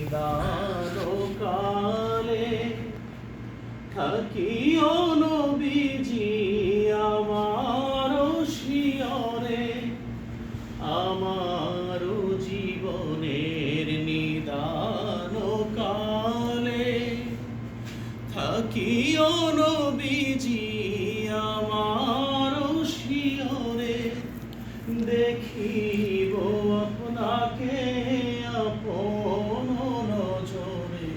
নিদান কালে থাকিও নবীজি আমার শিয়রে, আমার জীবনের নিদান কালে থাকিও নবীজি আমার শিয়রে, দেখিব আপনাকে আপন নজরে,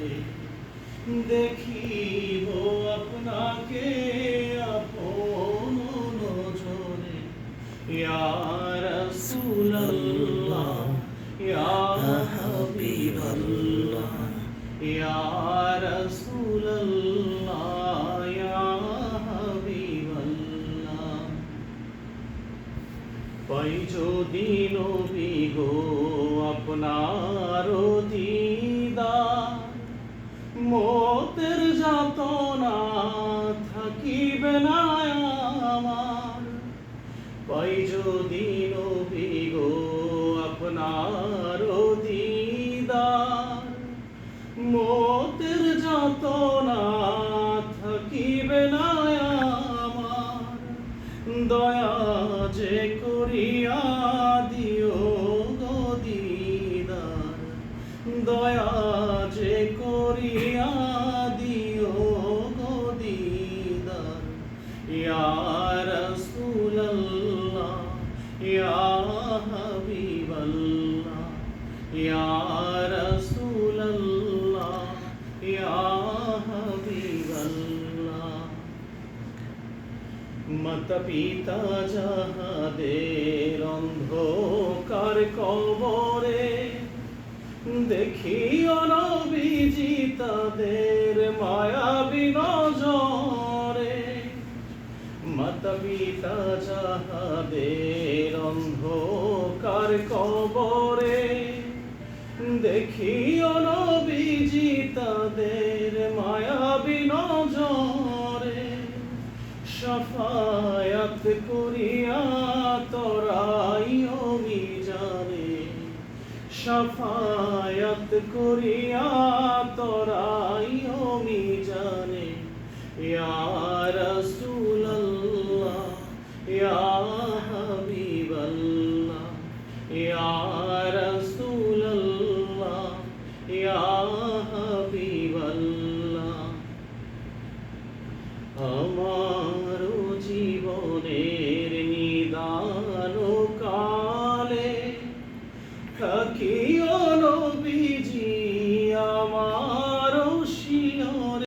দেখিব আপনাকে আপন নজরে। ইয়া রাসূলুল্লাহ ইয়া হাবিবাল্লাহ, ইয়া রাসূলুল্লাহ ইয়া হাবিবাল্লাহ। পাই যদি নবী গো আপনার দিদার, মতের যাতনা থাকিবে না আমার। পাই যদি নবী গো আপনার দিদার, মতের যাতনা থাকিবে না আমার। দয়া যে করিয়া দিও গো দিদার, দয়া যে করিয়া দিও গো দিদার। ইয়া রাসূলুল্লাহ ইয়া হাবিবাল্লাহ, ইয়া রাসূলুল্লাহ ইয়া হাবিবাল্লাহ। মাতা পিতা যাহাদের অন্ধকার কবরে, দেখিও নবীজি তাদের মায়াবী নজরে। মাতা পিতা যাহাদের অন্ধকার কবরে, দেখিও নবীজি তাদের মায়াবী নজরে। শাফায়াত করিয়া তরাইও মিজানে, শাফায়াত করিয়া তরাইও মিজানে। ইয়া রাসূলুল্লাহ ইয়া হাবিবাল্লাহ, ইয়া রাসূলুল্লাহ ইয়া